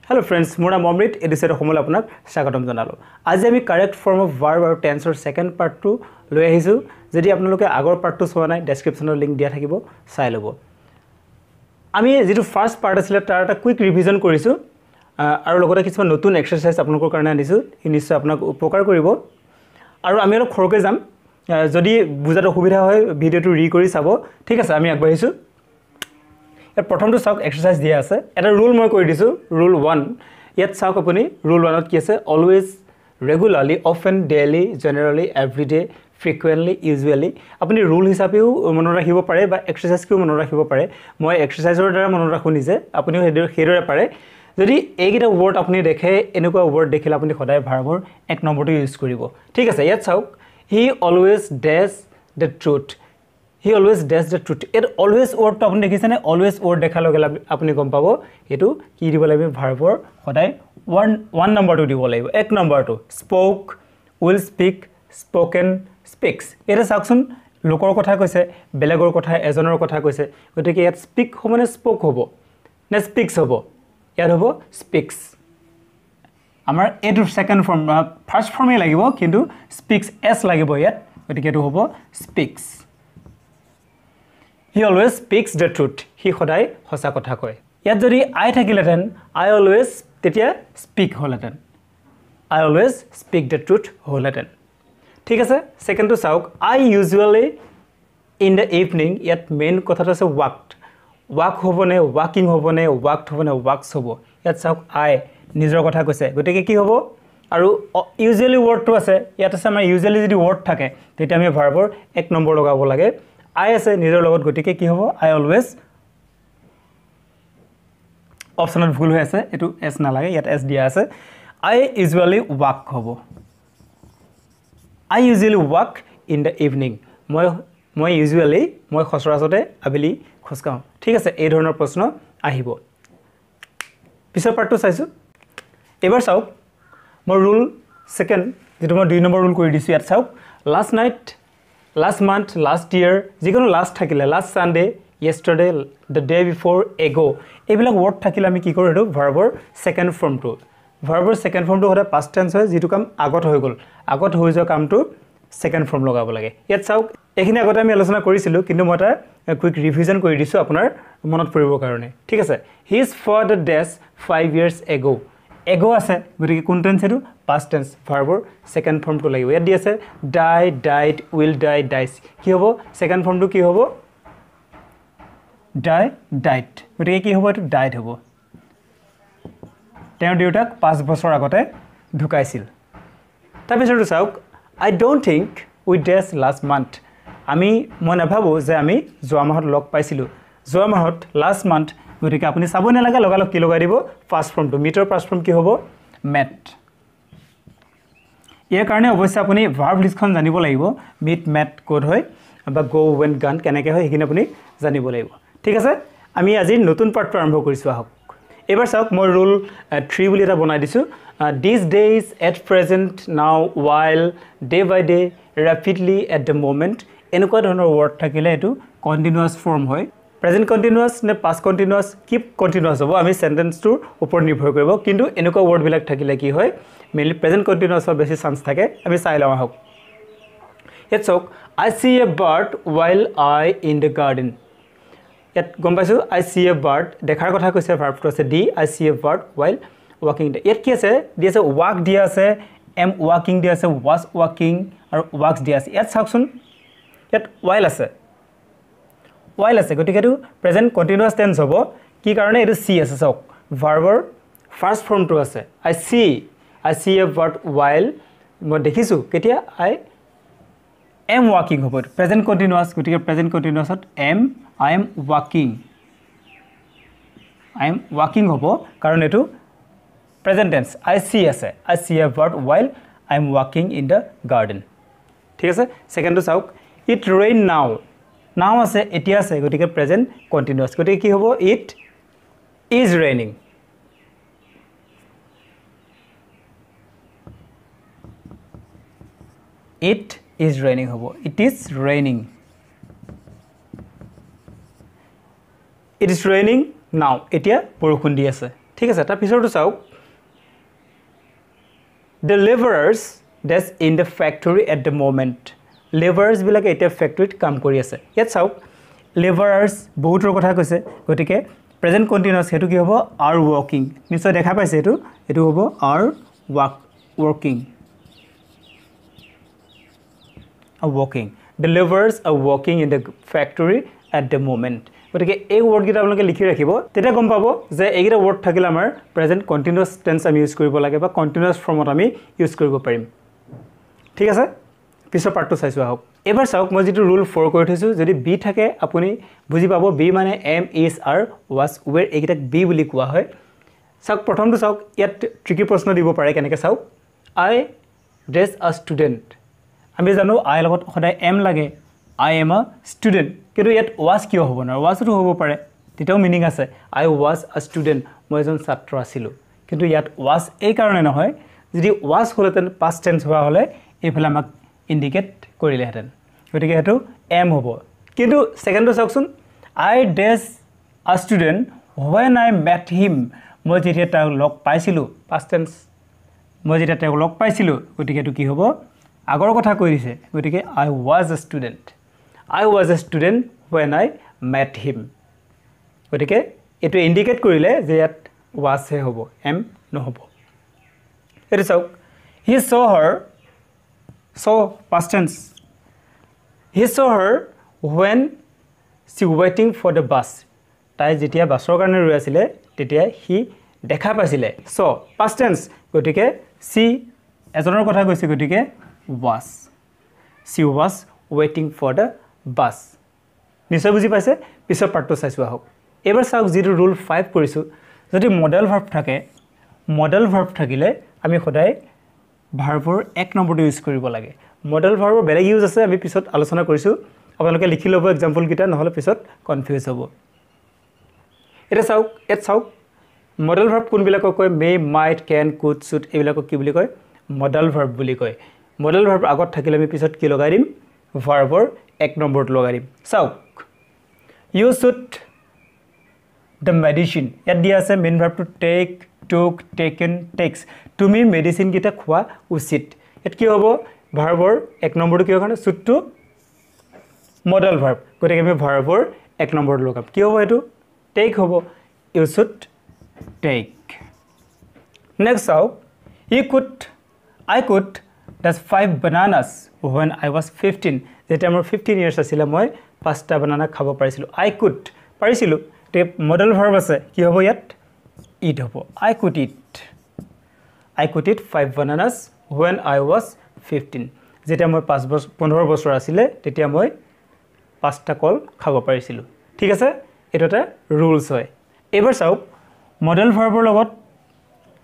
Hello friends, মোৰ নাম অমৃত এডিচেৰ সমল আপোনাক স্বাগতম জনালো। আজি আমি কাৰেক্ট ফৰ্ম অফ ভাৰ্ব আৰু টেন্সৰ সেকেন্ড পাৰ্টটো লৈ আহিছো। যদি আপোনালোকে আগৰ পাৰ্টটো চোৱা নাই ডেসক্ৰিপচনৰ লিংক দিয়া থাকিব চাই ল'ব। আমি যেটো ফাৰ্স্ট পাৰ্ট আছিল তাৰ এটা কুইক ৰিভিজন কৰিছো আৰু লগতে কিছুমান নতুন এক্সাৰসাইজ আপোনালোকৰ কাৰণে আনিছো। ই নিশ্চয় আপোনাক উপকাৰ কৰিব। আৰু আমি অলপ খৰকৈ যাম। যদি বুজাত অসুবিধা হয় ভিডিওটো ৰি কৰি চাব। ঠিক আছে, আমি আগবাঢ়িছো। প্ৰথমটো চাওক এক্সাৰসাইজ দিয়া আছে। এটা ৰুল মই কৈ দিছো, ৰুল 1। ইয়াত চাওক আপুনি ৰুল 1ত কি আছে? Always, regularly, often, daily, generally, everyday, frequently, usually. আপুনি ৰুল হিচাপেও মনত ৰাখিব পাৰে বা এক্সাৰসাইজকেও মনত ৰাখিব পাৰে। মই এক্সাৰসাইজৰ দ্বাৰা মনত ৰাখো নিজে, আপুনিও সেইদৰে পাৰে। যদি এইকেইটা ৱৰ্ড আপুনি দেখে, এনেকুৱা ৱৰ্ড দেখিলে আপুনি সদায় ভাৰ্বৰ 1 নম্বৰটো ইউজ কৰিব। ঠিক আছে, ইয়াত চাওক he always does the truth. He always does the truth. It always word to apuni dekhise ne, always word dekha loge apuni gom pabo etu ki dibo lagbe verbor hoday one number to dibo lagbe. Ek number to spoke, will speak, spoken, speaks. Eta saksun lokor kotha koise, belegor kotha, ejonor kotha koise. Gotike yat speak hobo ne spoke hobo ne speaks hobo? Yat hobo speaks. Amar etu second form first form e lagibo kintu speaks s lagibo yat. Gotike etu hobo speaks. He always speaks the truth. He সদায় সঁচা কথা কয়। ইয়াত যদি I থাকিলেতেন, I always তেতিয়া speak হলেতেন। I always speak the truth হলেতেন। ঠিক আছে, সেকেন্ডটো চাওক I usually in the evening। ইয়াত মেইন কথাটো আছে walked। walk হবনে, walking হবনে, walked হবনে, walks হব। ইয়াত চাওক I নিজৰ কথা কৈছে, গতিকে কি হব? আৰু usually wordটো আছে। ইয়াত আছে আমাৰ usually যদি word থাকে তেতিয়া আমি ভাৰ্বৰ 1 নম্বৰ লগাব লাগে। I আছে নিজৰ লগত, গতিকে কি হ'ব? I always অপচনত ভুল হৈ আছে, এটো s নালাগে, ইয়াত s দিয়া আছে। I usually walk হ'ব। I usually walk in the evening। মই usually মই খসৰাসতে আবেলি খোজকাও। ঠিক আছে, এই ধৰণৰ প্ৰশ্ন আহিব। পিছৰ পাৰ্টটো চাইছো। এবাৰ চাওক মই ৰুল সেকেন্ড যেটো মই 2 নম্বৰ ৰুল কৰি দিছো। ইয়াত চাওক last night, last month, last year, যিকোনো লাস্ট থাকিলে, last Sunday, yesterday, the day before, ago, এইবিলাক ওয়ার্ড থাকিলে আমি কি কৰো? এটো ভাৰ্বৰ সেকেন্ড ফৰ্মটো। ভাৰ্বৰ সেকেন্ড ফর্মটো হতে পাস্ট টেন্স হয়, যেটো কাম আগত হৈ গল। আগত হৈ যোৱা কামটো সেকেন্ড ফৰ্ম লগাব লাগে। ইয়াত চাওক এখিনি আগতে আমি আলোচনা কৰিছিলো, কিন্তু মই এটা কুইক ৰিভিজন কৰি দিছো আপোনাৰ মনত পৰিবৰ কাৰণে। ঠিক আছে, his father died 5 years ago। এগো আছে, গতিকে কোন টেন্স এটো? Past tense. ভাৰ্বৰ সেকেন্ড ফর্মটো লাগিব। ইয়াত দি আছে die, died, will die, dies। কি হ'ব? সেকেন্ড ফর্মটো কি হ'ব? die, died। গতিকে কি হ'ব? এটো died হ'ব। তেওঁৰ দেউতাক 5 বছৰ আগতে ঢুকাইছিল। তাৰপিছৰটো চাওক I don't think we dated last month। মই নাভাবো যে আমি যোৱা মাহত লগ পাইছিলো। যোৱা মাহত last month, গতিকে আপুনি চাব নালাগে, লগালগ কি লগাই দিব? ফার্স্ট ফর্মটো। মিটৰ ফাৰ্স্ট ফৰ্ম কি হ'ব? met। ইয়াৰ কাৰণে অৱশ্যে আপুনি ভাৰ্ব লিষ্টখন জানিব লাগিব। মিট, মেট কোড হয় বা গো, ওয়েন্ট, গান কেনেকৈ হয় সেইখিনি আপুনি জানিব লাগিব। ঠিক আছে, আমি আজি নতুন পাৰ্টটো আৰম্ভ কৰিছো। আহক এবাৰ চাওক মই ৰুল 3 বুলি এটা বনাই দিছো। these days, at present, now, while, day by day, rapidly, at the moment। এনেকুৱা ধৰণৰ ওয়াৰ্ড থাকিলে এটো কন্টিনিউয়াস ফৰ্ম হয়। প্ৰেজেন্ট কন্টিনিউয়াস নে পাস্ট কন্টিনিউয়াস, কিপ কন্টিনিউয়াস হ'ব আমি সেন্টেন্সটোৰ ওপৰত নিৰ্ভৰ কৰিব। কিন্তু এনেকুৱা ওয়াৰ্ড বিলাক থাকিলে কি হয়? মেইনলি প্ৰেজেন্ট কন্টিনিউয়াসৰ বেছি চান্স থাকে। আমি চাই লওঁ আহক। ইয়াত চাওক I see a bird while I in the garden। ইয়াত গম পাইছো I see a bird দেখাৰ কথা কৈছে, ভাৰ্বটো আছে দি। I see a bird while walking। ইয়াত কি আছে? দি আছে walk দিয়া আছে, am walking দিয়া আছে, was walking আৰু walks দিয়া আছে। ইয়াত চাওকচোন ইয়াত while আছে, while আছে, গতিকে এটো প্ৰেজেন্ট কন্টিনিউয়াস টেন্স হ'ব। কি কাৰণে? এটো see আছে। চাওক ভাৰ্বৰ ফার্স্ট ফর্মটো আছে I see a bird while মই দেখিছো। কেতিয়া? I am walking হ'ব। প্ৰেজেন্ট কন্টিনিউয়াস, গতিকে প্ৰেজেন্ট কন্টিনিউয়াসত I am walking হ'ব, কাৰণ এটো প্ৰেজেন্ট টেন্স। I see আছে, I see a bird while I am walking in the garden। ঠিক আছে, সেকেন্ডটো চাওক it rain now। নাও আছে, এতিয়া আছে, গতিকে প্ৰেজেন্ট কন্টিনিউয়াস। গতিকে কি হ'ব? it is raining। it is raining হ'ব। it is raining। it is raining now। এতিয়া বৰষুণ দি আছে। ঠিক আছে তাৰ পিছৰটো চাওক the laborers that's in the factory at the moment laborers বিলাকে এটা ফ্যাক্টৰীত কাম কৰি আছে ইয়াত চাওক laborers বহুতৰ কথা কৈছে গতিকে প্ৰেজেন্ট কন্টিনিউয়াস হেতু কি হ'ব are working নিশ্চয় দেখা পাইছে এটো হ'ব are working the laborers are working in the factory at the moment গতিকে এই ওয়ার্ড গিটা আপোনালোকে লিখি ৰাখিব তেতিয়া গম পাব যে এইগিটা ওয়াৰ্ড থাকিলে আমাৰ প্ৰেজেন্ট কন্টিনিউয়াস টেন্স আমি ইউজ কৰিব লাগে বা কন্টিনিউয়াস ফৰ্মত আমি ইউজ কৰিব পাৰিম ঠিক আছে পিছৰ পাৰ্টটো চাইছো আহক এবাৰ চাওক মই যেটো ৰুল 4 কৰি থৈছো যদি বি থাকে আপুনি বুজি পাব বি মানে am is are was were এইগিটাক বি বুলি কোৱা হয় চাওক প্ৰথমটো চাওক ইয়াত ট্ৰিকি প্ৰশ্ন দিব পাৰে কেনেকৈ চাওক আই ড্ৰেছ আ ষ্টুডেন্ট আমি জানো আই লগত সদায় এম লাগে I am a student কিন্তু ইয়াত was কিয় হ'ব না was তো হ'ব পাৰে তেতিয়াও মিনিং আছে I was a student মই এজন ছাত্ৰ আছিলো কিন্তু ইয়াত was এই কাৰণে নহয় যদি was হলতেন past tense হোৱা হলে এইফালে আমাক ইন্ডিকেট কৰিলেহেঁতেন গতিকে এটো am হ'ব কিন্তু সেকেন্ডটো চাওকচোন I dress a student when I met him মই যেতিয়া তাক লগ পাইছিলো past tense মই যেতিয়া তাক লগ পাইছিলো গতিকে এটো কি হ'ব আগৰ কথা কৈ দিছে গতিকে I was a student I was a student when I met him গতিকে এটো ইন্ডিকেট কৰিলে যে ইয়াত was হে হ'ব am নহব এটো চাওক he saw her saw past tense he saw her when she waiting for the bus তাই যেতিয়া বাছৰ কাৰণে ৰৈ আছিল তেতিয়া হি দেখা পাইছিল so past tense গতিকে she এজনৰ কথা কৈছে গতিকে was she was waiting for the bus নিশ্চয় বুজি পাইছে পিছৰ পাৰ্টটো চাইছো আহক এবাৰ চাওক যেটো ৰুল 5 কৰিছো যদি মডেল ভাৰ্ব থাকে মডেল ভাৰ্ব থাকিলে আমি সদায় ভাৰ্বৰ এক নম্বৰটো ইউজ কৰিব লাগে মডেল ভাৰ্বৰ বেলেগ ইউজ আছে আমি পিছত আলোচনা কৰিছো আপোনালোকে লিখি লব এক্সাম্পল কিটা নহলে পিছত কনফিউজ হ'ব এটা চাওক মডেল ভাৰ্ব কোনবিলাকক কয় মে মাইট ক্যান কুড শুড এইবিলাকক কি বুলি কয় মডেল ভাৰ্ব বুলি কয় মডেল ভাৰ্ব আগত থাকিলে আমি পিছত কি লগাই দিম ভাৰ্বৰ এক নম্বৰটো লগাই দিম চাওক ইউ শুড the medicine ইয়াত দিয়া আছে মেইন ভাৰ্বটো টেক টুক টেকেন টেক্স তুমি মেডিসিন কিটা খোৱা উচিত এত কি হ'ব ভাৰ্বৰ এক নম্বৰটো কিয় কাৰণে শুড টু মডেল ভাৰ্ব গতিকে আমি ভাৰ্বৰ এক নম্বৰটো লগাম কি হ'ব এটো টেক হ'ব ইউ শুড টেক নেক্সট চাওক I could that's 5 bananas when I was 15 যেতিয়া মোৰ 15 years আছিল মই 5টা banana খাব পাৰিছিলো I could পাৰিছিলো তে মডেল ভাৰ্ব আছে কি হ'ব ইয়াত eat হ'ব I could eat 5 bananas when I was 15 যেতিয়া মই 15 বছৰ আছিল তেতিয়া মই 5টা কল খাব পাৰিছিলো ঠিক আছে এটোটা ৰুলস হয় এবাৰ চাওক মডেল ভাৰ্বৰ লগত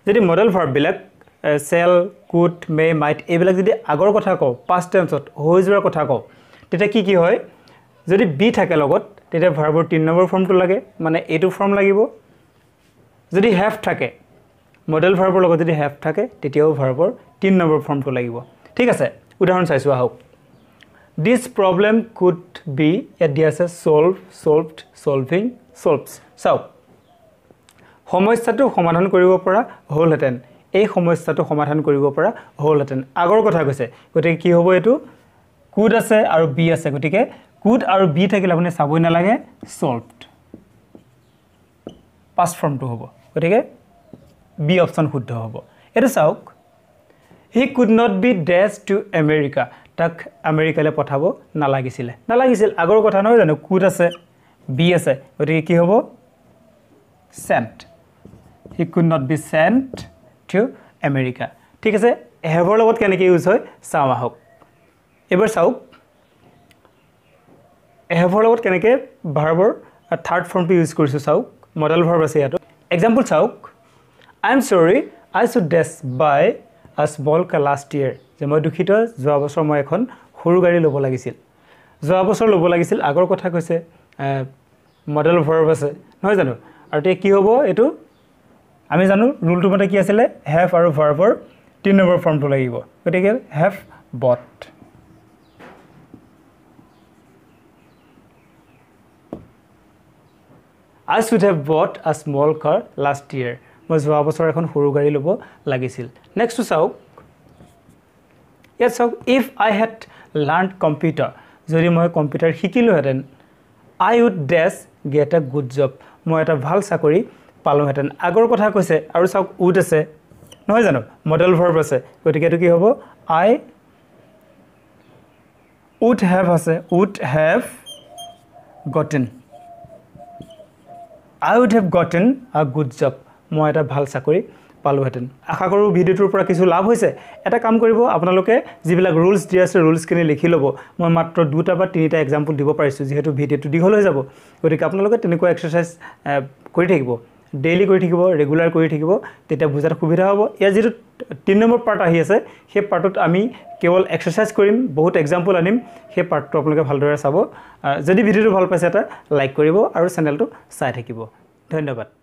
যদি মডেল ভাৰ্ব বিলাক shall could may might এইবিলাক যদি আগৰ কথা কও past tenseত হৈ যোৱাৰ কথা কও তেতিয়া কি হয় যদি বি থাকে লগত তেতিয়া ভাৰ্বৰ 3 নম্বৰ ফৰ্মটো লাগে মানে এটো ফৰ্ম লাগিব যদি have থাকে মডেল ভাৰ্বৰ লগত যদি have থাকে তেতিয়াও ভাৰ্বৰ 3 নম্বৰ ফৰ্মটো লাগিব ঠিক আছে উদাহৰণ চাইছো আহক this problem could be at the solved solving solves চাওক সমস্যাটো সমাধান কৰিব পৰা হলহেতেন এই সমস্যাটো সমাধান কৰিব পৰা হলহেতেন আগৰ কথা কৈছে গতিকে কি হ'ব এটো could আছে আৰু বি আছে গতিকে could আৰু বি থাকিলে আপুনি চাবই না লাগে solved past form টো হ'ব গতিকে বি অপচন শুদ্ধ হ'ব এটো চাওক he could not be dashed to America তাক আমেৰিকালৈ পঠাব নালাগিছিল আগৰ কথা নহয় জানো could আছে বি আছে গতিকে কি হ'ব sent he could not be sent to America ঠিক আছে have লগত কেনেকৈ ইউজ হয় চাও আহক এবাৰ চাওক have লগত কেনেকৈ ভাৰ্বৰ থাৰ্ড ফৰ্মটো ইউজ কৰিছো চাওক মডেল ভাৰ্ব আছে ইয়াত এক্সাম্পল চাওক I am sorry I should dash buy a small car last year যে মই দুখিত যোৱা বছৰ মই এখন সৰু গাড়ী ল'ব লাগিছিল যোৱা বছৰ ল'ব লাগিছিল আগৰ কথা কৈছে মডেল ভাৰ্ব আছে নহয় জানো আৰু তে কি হ'ব এটো আমি জানো ৰুলটো মতে কি আছিল have আৰু ভাৰ্বৰ 3 নম্বৰ ফৰ্মটো লাগিব গতিকে have bought I should have bought a small car last year মই যোৱা বছৰ এখন সৰু গাড়ী ল'ব লাগিছিল নেক্সট চাওক ইয়াত চাওক if I had learned computer যদি মই কম্পিউটাৰ শিকিলোহেঁতেন আই উড ডেছ গেট এ গুড জব মই এটা ভাল চাকৰি পালোহেঁতেন আগৰ কথা কৈছে আৰু চাওক উড আছে নহয় জানো মডেল ভাৰ্ব আছে গতিকে এইটো কি হ'ব আই would have আছে would have gotten I would have gotten a good job মই এটা ভাল চাকৰি পালোহেঁতেন আশা কৰোঁ ভিডিঅ'টোৰ পৰা কিছু লাভ হৈছে এটা কাম কৰিব আপোনালোকে যিবিলাক ৰুলছ দিয়া আছে ৰুলছখিনি লিখি ল'ব মই মাত্ৰ দুটা বা তিনিটা এক্সাম্পল দিব পাৰিছোঁ যিহেতু ভিডিঅ'টো দীঘল হৈ যাব গতিকে আপোনালোকে তেনেকুৱা এক্সাৰচাইজ কৰি থাকিব ডেইলি কৰি থাকিব ৰেগুলাৰ কৰি থাকিব তেতিয়া বুজাত সুবিধা হ'ব ইয়াৰ যিটো 3 নম্বৰ পাৰ্ট আহি আছে সেই পাৰ্টত আমি কেৱল এক্সাৰচাইজ কৰিম বহুত এক্সাম্পল আনিম সেই পাৰ্টটো আপোনালোকে ভালদৰে চাব যদি ভিডিঅ'টো ভাল পাইছে এটা লাইক কৰিব আৰু চেনেলটো চাই থাকিব ধন্যবাদ